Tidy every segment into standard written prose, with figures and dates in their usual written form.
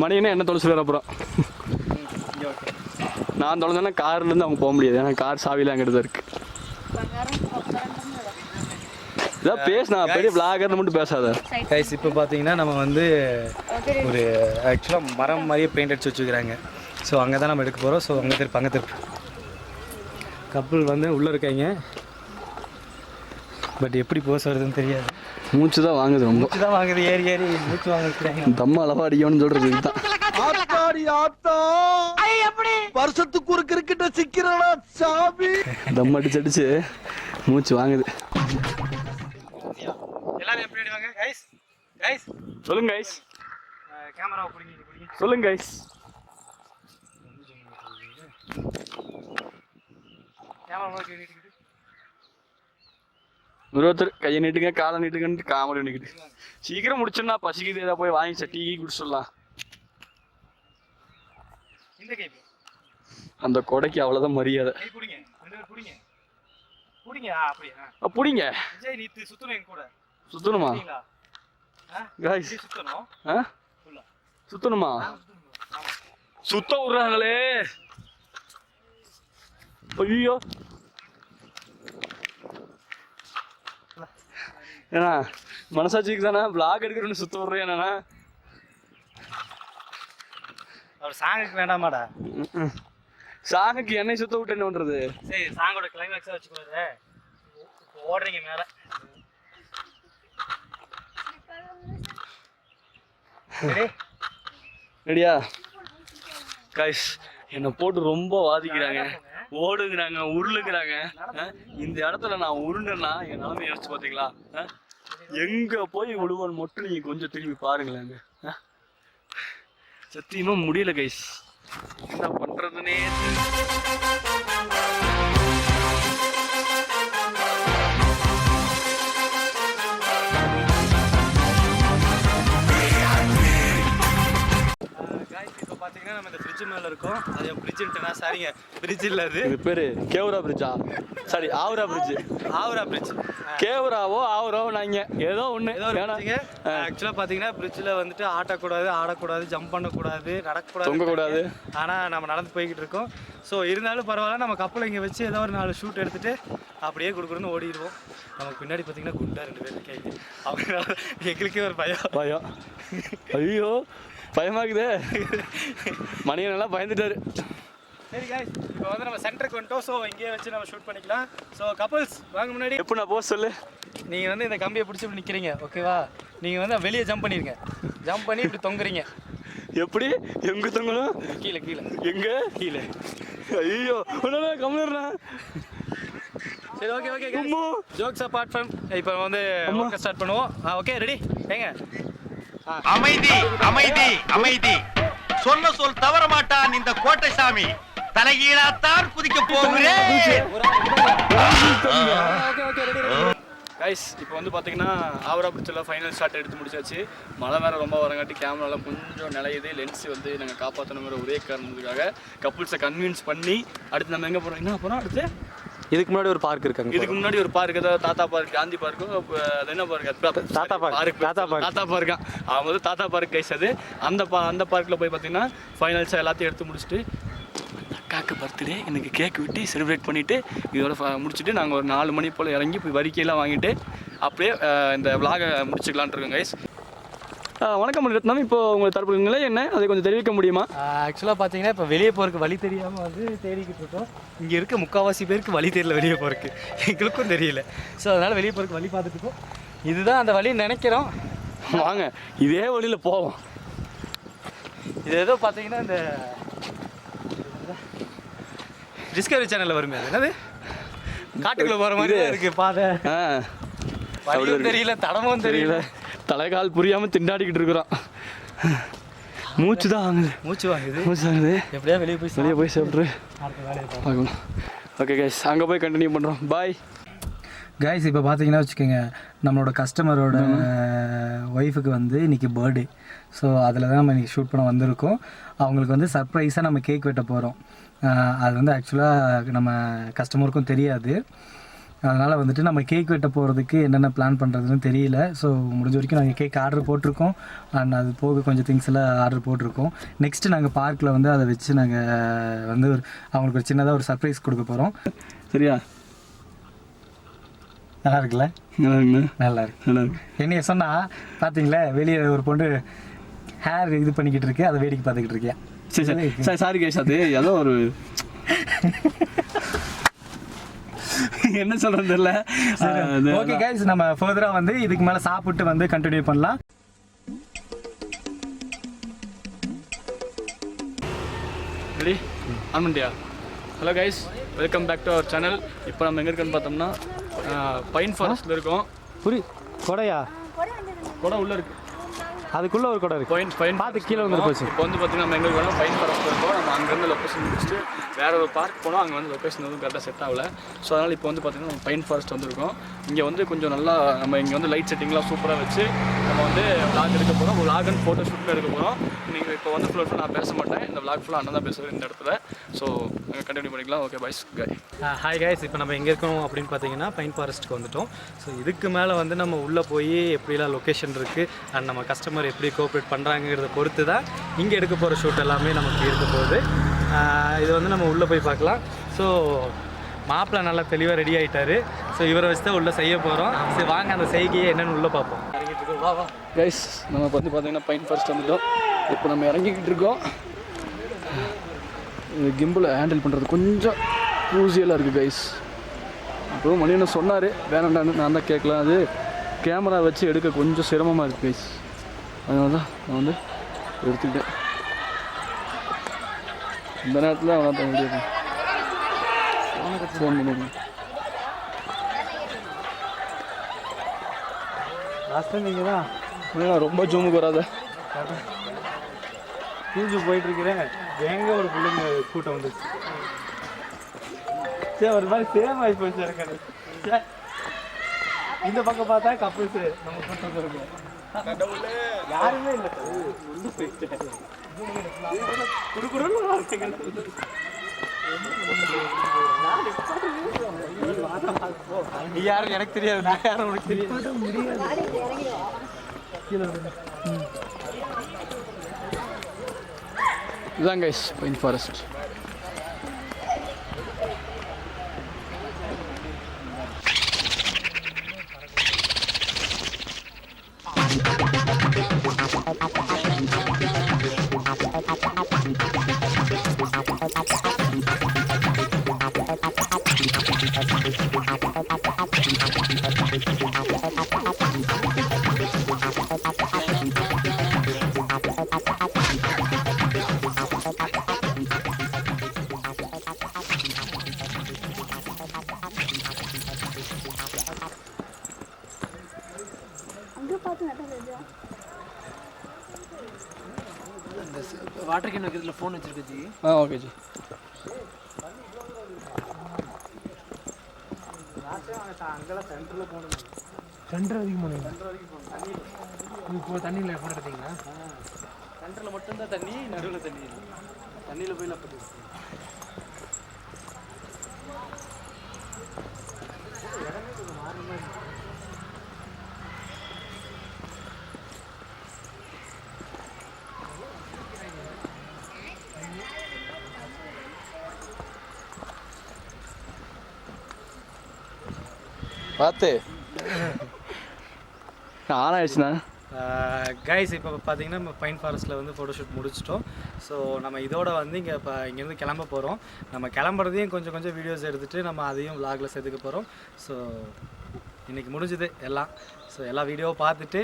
மணின்னா என்ன தொலைச்சுருவார் அப்புறம். நான் தொலைஞ்சேன்னா கார்லேருந்து அவங்க போக முடியாது, ஏன்னா கார் சாவிலாம் அங்கிட்டு தான் இருக்கு. இதான் பேசுனா பெரிய விளாகர்னு மட்டும் பேசாத கைஸ். இப்போ பார்த்தீங்கன்னா நம்ம வந்து ஒரு ஆக்சுவலாக மரம் மாதிரியே பெயிண்ட் அடிச்சு வச்சுக்கிறாங்க. ஸோ அங்கே தான் நம்ம எடுக்க போகிறோம். ஸோ அங்கே திருப்பு கப்பல் வந்து உள்ளே இருக்காங்க. பட் எப்படி போஸ் வருதுன்னு தெரியாது. மூச்சு தான் வாங்குது, ரொம்ப மூச்சு தான் வாங்குது. ஏறி மூச்சு வாங்குறாங்க. தம்ம அளவா அடிக்கணும்னு சொல்றது இதுதான். வருஷத்துக்கு ஒரு கிரிக்கெட்ட சிக்கிறடா சாமி. தம் அடிச்சு மூச்சு வாங்குது. எல்லாரும் எப்படி அடிவாங்க கைஸ்? கைஸ் சொல்லுங்க கைஸ். கேமராவை பிடிங்க. சொல்லுங்க கைஸ். ஒருத்தர் கையை நீட்டுங்க, காலை நீட்டுங்கன்னு காமெடி பண்ணிக்கிட்டு சீக்கிரம் முடிச்சுன்னா பசிக்குது. ஏதாவது போய் வாங்கி டீ குடிச்சிடலாம். அந்த கொடைக்கு அவ்வளவுதான் மரியாதை. புடிங்க. சுத்தணுமா சுத்தணுமா? சுத்த விடுறாங்களே. ஐயோ ஏன்னா மனசாட்சிக்கு தானே விளாக் எடுக்கிறோன்னு சுத்த விடுறேன். என்னன்னா அவர் சாங்குக்கு வேண்டாமாடா? சாங்குக்கு என்னை சுத்த விட்டு என்ன பண்றது? சரி, சாங்கோட கிளைமேக்ஸா வச்சுக்கோங்க. ஓடுறீங்க மேல. ரெடியா கைஸ்? என்னை போட்டு ரொம்ப வாதிக்கிறாங்க, ஓடுங்கிறாங்க, உருளுங்கிறாங்க. இந்த இடத்துல நான் உருண்டேன்னா என் நிலைமை யோசிச்சு பார்த்தீங்களா? எங்க போய் விழுவான்னு மட்டும் நீங்க கொஞ்சம் திரும்பி பாருங்களேங்க. சத்தியமா முடியல கைஸ், என்ன பண்றதுன்னே. பார்த்தீங்கன்னா நம்ம இந்த ஃப்ரிட்ஜ் மேலே இருக்கோம். அது ஃப்ரிட்ஜுன்ட்டுனா சாரிங்க, ஃப்ரிட்ஜ் இல்லை, அது பேர் கேவரா பிரிட்ஜா? Sorry, Howrah bridge. Howrah bridge, கேவராவோ ஆவராவோ நாங்க ஏதோ ஒன்று. ஆக்சுவலாக பார்த்தீங்கன்னா ஃப்ரிட்ஜில் வந்துட்டு ஆட்டக்கூடாது, ஆடக்கூடாது, ஜம்ப் பண்ணக்கூடாது, நடக்கக்கூடாது, தொங்கக்கூடாது. ஆனால் நம்ம நடந்து போய்கிட்டு இருக்கோம். ஸோ இருந்தாலும் பரவாயில்ல, நம்ம கப்பலை இங்கே வச்சு ஏதோ ஒரு 4 ஷூட் எடுத்துகிட்டு அப்படியே கொடுக்குறோன்னு ஓடிடுவோம். நமக்கு பின்னாடி பார்த்தீங்கன்னா குண்டா 2 பேர் இருக்காங்க. அவங்க எங்களுக்கே ஒரு பயம். ஐயோ பயமாக்குதே. மணியை நல்லா பயந்துட்டாரு. சரி guys, இப்போ வந்து நம்ம சென்டருக்கு வந்துட்டோம். ஸோ இங்கேயே வச்சு நம்ம ஷூட் பண்ணிக்கலாம். ஸோ கப்பல்ஸ் வாங்க முன்னாடி. எப்போ நான் போக சொல்லு. நீங்கள் வந்து இந்த கம்பியை பிடிச்சி இப்படி நிற்கிறீங்க, ஓகேவா? நீங்கள் வந்து வெளியே ஜம்ப் பண்ணிடுங்க. ஜம்ப் பண்ணி இப்படி தொங்குறீங்க. எப்படி? எங்கே தொங்கணும்? கீழே. எங்கே? கீழே. ஐயோ கம்மிடுறா. சரி, ஓகே ஜோக்ஸ் அப்பார்ட் ஃப்ரம் இப்போ வந்து ஸ்டார்ட் பண்ணுவோம். Okay, ready? ஏங்க அமைதி. சொல் தவற மாட்டான் இந்த கோட்டை சாமி. தலைகீழாத்தான் குதிக்க போகிறேன். கைஸ், இப்போ வந்து பார்த்தீங்கன்னா ஆவரா பிரிட்ஜில் ஃபைனல் ஷாட் எடுத்து முடிச்சாச்சு. மழை வேறு ரொம்ப வரங்காட்டி கேமராலாம் கொஞ்சம் நிலையுது. லென்ஸ் வந்து நாங்கள் காப்பாற்றணுங்கிற ஒரே காரணத்துக்காக கப்புள்ஸை கன்வின்ஸ் பண்ணி அடுத்து நம்ம எங்கே போகிறோம்? என்ன போகிறோம் அடுத்து? இதுக்கு முன்னாடி ஒரு பார்க் இருக்காங்க. இதுக்கு முன்னாடி ஒரு பார்க், ஏதாவது தாத்தா பார்க், காந்தி பார்க்கும், அது என்ன பார்க்? தாத்தா பார்க்கா. அவன் வந்து தாத்தா பார்க் கைஸ். அது அந்த பார்க்கில் போய் பார்த்தீங்கன்னா ஃபைனல்ஸாக எல்லாத்தையும் எடுத்து முடிச்சுட்டு அக்காவுக்கு பர்த்டே எனக்கு கேக் வெட்டி செலிப்ரேட் பண்ணிவிட்டு இதோட முடிச்சுட்டு நாங்கள் ஒரு 4 மணி போல் இறங்கி போய் வரிக்கையெல்லாம் வாங்கிட்டு அப்படியே இந்த விலாகை முடிச்சுக்கலான் இருக்கோம் கைஸ். வணக்கம் ரத்னம். இப்போ உங்களை தரப்புங்களே என்ன அதை கொஞ்சம் தெரிவிக்க முடியுமா? ஆக்சுவலாக பார்த்தீங்கன்னா இப்போ வெளியே போகிறதுக்கு வழி தெரியாமல் வந்து தேடிக்கிட்டு இருக்கோம். இங்கே இருக்க முக்கால்வாசி பேருக்கு வழி தெரியல வெளியே போகிறதுக்கு, எங்களுக்கும் தெரியல. ஸோ அதனால் வெளியே போகிறதுக்கு வழி பார்த்துட்டு இருக்கோம். இதுதான் அந்த வழின்னு நினைக்கிறோம். வாங்க இதே வழியில் போவோம். இது ஏதோ பார்த்தீங்கன்னா இந்த டிஸ்கவரி சேனலில் வருமே, என்னது காட்டுக்குள்ளே போகிற மாதிரி இருக்குது பாதை. வழியும் தெரியல, தடமும் தெரியல, தலைகால் புரியாமல் திண்டாடிக்கிட்டு இருக்கிறோம். மூச்சு வாங்குது. எப்படியா வெளியே போய் சாப்பிட்ரு பார்க்கணும். ஓகே கைஸ், அங்கே போய் கண்டினியூ பண்ணுறோம். Bye guys. இப்போ பார்த்தீங்கன்னா வச்சுக்கோங்க, நம்மளோட கஸ்டமரோட ஒய்ஃபுக்கு வந்து இன்றைக்கி பர்த்டே. ஸோ அதில் தான் நம்ம இன்றைக்கி ஷூட் பண்ண வந்திருக்கோம். அவங்களுக்கு வந்து சர்ப்ரைஸாக நம்ம கேக் வெட்ட போகிறோம். அது வந்து ஆக்சுவலாக நம்ம கஸ்டமருக்கும் தெரியாது. அதனால் வந்துட்டு நம்ம கேக் வெட்ட போகிறதுக்கு என்னென்ன பிளான் பண்ணுறதுன்னு தெரியல. ஸோ முடிஞ்ச வரைக்கும் நாங்கள் கேக் ஆர்டர் போட்டிருக்கோம் அண்ட் அது போக கொஞ்சம் திங்ஸ் எல்லாம் ஆர்டர் போட்டிருக்கோம். நெக்ஸ்ட்டு நாங்கள் பார்க்கில் வந்து அதை வச்சு நாங்கள் வந்து அவங்களுக்கு ஒரு சின்னதாக ஒரு சர்ப்ரைஸ் கொடுக்க போகிறோம். சரியா? நல்லா இருக்குல்ல? நல்லா இருக்கு. என்னைய சொன்னால் பார்த்தீங்களா, வெளியே ஒரு பொண்ணு ஹேர் இது பண்ணிக்கிட்டு இருக்கு, அதை வேடிக்கை பார்த்துக்கிட்டு இருக்கேன். சரி சாரி கேஷ், அது ஏதோ ஒரு என்ன சொல்கிறது இல்லை. ஓகே கைஸ், நம்ம ஃபர்தராக வந்து இதுக்கு மேலே சாப்பிட்டு வந்து கண்டினியூ பண்ணலாம். ரெடி ஆன்மண்டியா? Hello guys, welcome back to our channel. இப்போ நம்ம எங்கே இருக்கோன்னு பார்த்தோம்னா பைன் ஃபாரஸ்ட்டில் இருக்கோம். கொடையா? கொடை உள்ளே இருக்குது, அதுக்குள்ளே ஒரு கொடை இருக்குது. பைன் பார்த்து கீழே வந்து போச்சு. இப்போ வந்து பார்த்தீங்கன்னா நம்ம எங்கே இருக்கோம், பைன் ஃபாரஸ்ட்டில் இருக்கோம். நம்ம அங்கேருந்து லொக்கேஷன் முடிச்சுட்டு வேறு ஒரு பார்க் போனோம். அங்கே வந்து லொக்கேஷன் எதுவும் கரெக்டாக செட் ஆகல. ஸோ அதனால் இப்போ வந்து பார்த்தீங்கன்னா நம்ம பைன் ஃபாரஸ்ட் வந்துருக்கோம். இங்கே வந்து கொஞ்சம் நல்லா நம்ம இங்கே வந்து லைட் செட்டிங்லாம் சூப்பராக வச்சு நம்ம வந்து விளாக் எடுக்க போகிறோம். விளாக் அண்ட் ஃபோட்டோ ஷூட்டில் எடுக்க போகிறோம். நீங்கள் இப்போ வந்து ஃபுல்லாக நான் பேச மாட்டேன், இந்த விளாக் ஃபுல்லாக அண்ணன் தான் பேசுகிறேன் இந்த இடத்துல. ஸோ கண்டினியூ பண்ணிக்கலாம். Okay boys. ஹாய் கைஸ், இப்போ நம்ம எங்கே இருக்கோம் அப்படின்னு பார்த்தீங்கன்னா பைன் ஃபாரஸ்ட்டுக்கு வந்துட்டோம். ஸோ இதுக்கு மேலே வந்து நம்ம உள்ளே போய் எப்படிலாம் லொக்கேஷன் இருக்குது அண்ட் நம்ம கஸ்டமர் எப்படி கோஆப்ரேட் பண்ணுறாங்கிறத பொறுத்து தான் இங்கே எடுக்க போகிற ஷூட் எல்லாமே நமக்கு இருக்க போகுது. இது வந்து நம்ம உள்ளே போய் பார்க்கலாம். ஸோ மாப்பிள்ளை நல்லா தெளிவாக ரெடி ஆகிட்டாரு. ஸோ இவரை வச்சு தான் உள்ளே செய்ய போகிறோம். சரி வாங்க அந்த செய்கையை என்னென்னு உள்ளே பார்ப்போம். வா வா கைஸ், நம்ம வந்து பார்த்தீங்கன்னா பைன் ஃபாரஸ்ட் வந்துட்டோம். இப்போ நம்ம இறங்கிக்கிட்டு இருக்கோம். கிம்பில் ஹேண்டில் பண்ணுறது கொஞ்சம் க்ரூசியலாக இருக்குது கைஸ். இப்போ மணி என்ன சொன்னார் வேணாண்டான்னு, நான் தான் கேட்கலாம். அது கேமரா வச்சு எடுக்க கொஞ்சம் சிரமமாக இருக்குது கைஸ். அதனால தான் நான் வந்து எடுத்துக்கிட்டேன். இந்த நேரத்தில் அவனை தான் முடியாது ஃபோன் பண்ணுவோம். லாஸ்ட்டாக நீங்கள் தான் ரொம்ப ஜூமுக்கு வராத தூஞ்சு போயிட்டுருக்கிறேன். எங்கே ஒரு பிள்ளைங்க கூட்டம் வந்துச்சு. சரி ஒரு மாதிரி சேம் ஆகி போச்சு எனக்கு. இந்த பக்கம் பார்த்தா கப்புள்ஸு நம்ம கூட்டம் இருக்கும். யாருமே இல்லை. நீ யாரும் எனக்கு தெரியாது, நான் யாரும் உனக்கு தெரியாது. இதுதான் guys pine forest. Water can வைக்கிறதுல ஃபோன் வச்சிருக்கு ஜி. ஓகே ஜி. அங்கெல்லாம் சென்டரில் போகணும். சென்டர் வரைக்கும் போனீங்க? இப்போ தண்ணியில் ஃபோன் எடுத்தீங்களா? சென்டரில் மட்டும்தான் தண்ணி, நடுவில் தண்ணி இல்லை. தண்ணியில் போய் அப்படி பார்த்து ஆனாயிடுச்சுண்ணா. கைஸ் இப்போ பார்த்தீங்கன்னா நம்ம பைன் ஃபாரஸ்ட்டில் வந்து ஃபோட்டோஷூட் முடிச்சிட்டோம். ஸோ நம்ம இதோட வந்து இப்போ இங்கேருந்து கிளம்ப போகிறோம். நம்ம கிளம்புறதையும் கொஞ்சம் கொஞ்சம் வீடியோஸ் எடுத்துகிட்டு நம்ம அதையும் விலாகில் சேர்த்துக்க போகிறோம். ஸோ இன்றைக்கி முடிஞ்சுது எல்லாம். ஸோ எல்லா வீடியோவும் பார்த்துட்டு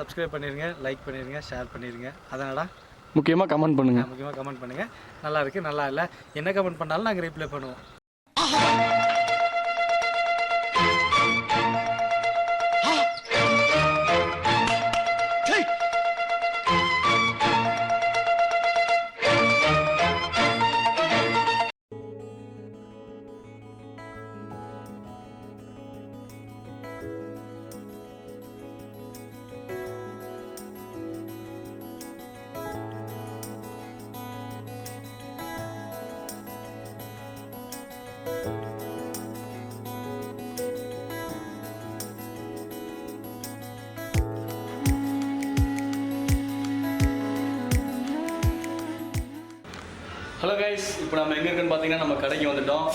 சப்ஸ்கிரைப் பண்ணிடுங்க, லைக் பண்ணிடுங்க, ஷேர் பண்ணிடுங்க. அதனால முக்கியமாக கமெண்ட் பண்ணுங்கள். முக்கியமாக கமெண்ட் பண்ணுங்கள். நல்லா இருக்குது, நல்லா இல்லை, என்ன கமெண்ட் பண்ணாலும் நாங்கள் ரிப்ளை பண்ணுவோம். ஹலோ கைஸ், இப்போ நம்ம எங்கே இருக்குன்னு பார்த்தீங்கன்னா நம்ம கடைக்கு வந்துட்டோம்.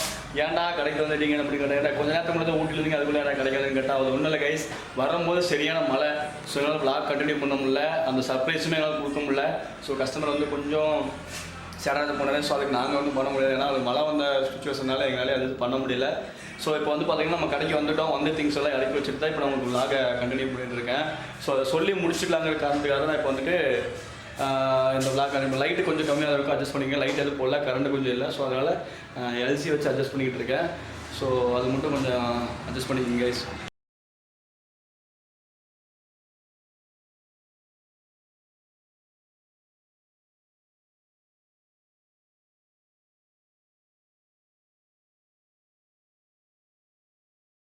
ஏன்டா கடைக்கு வந்துட்டீங்க அப்படி கேட்டால் கொஞ்சம் நேரத்துக்கு முன்னாடி ஊட்டில் இருந்தீங்க, அதுக்குள்ளே ஏன்டா கிடைக்காதுன்னு கேட்டால் அது ஒன்றும் இல்லை கைஸ். வரும்போது சரியான மழை. ஸோ என்னால் வ்ளாக் கண்டினியூ பண்ண முடியல, அந்த சர்ப்ரைஸுமே என்னால் கொடுக்க முடியல. ஸோ கஸ்டமர் வந்து கொஞ்சம் சேடாக போனாரு. ஸோ அதுக்கு நாங்கள் வந்து பண்ண முடியாது, ஏன்னா அது மழை வந்த சுச்சுவேஷனால எங்களால் அது பண்ண முடியல. ஸோ இப்போ வந்து பார்த்தீங்கன்னா நம்ம கடைக்கு வந்துட்டோம், வந்து திங்ஸ் எல்லாம் இறக்கி வச்சுட்டு தான் இப்போ நான் உங்களுக்கு வ்ளாகை கண்டினியூ பண்ணிட்டு இருக்கேன். ஸோ அதை சொல்லி முடிச்சுக்கலாங்கிற காரணத்துக்காக தான் இப்போ வந்துட்டு இந்த வ்ளாக் இப்போ லைட்டு கொஞ்சம் கம்மியாக இருக்கும், அட்ஜஸ்ட் பண்ணிங்க. லைட் எதுவும் போடல, கரண்ட் கொஞ்சம் இல்லை. ஸோ அதனால் எல்சி வச்சு அட்ஜஸ்ட் பண்ணிக்கிட்டு இருக்கேன். ஸோ அது மட்டும் கொஞ்சம் அட்ஜஸ்ட் பண்ணிக்கிங்க கைஸ்.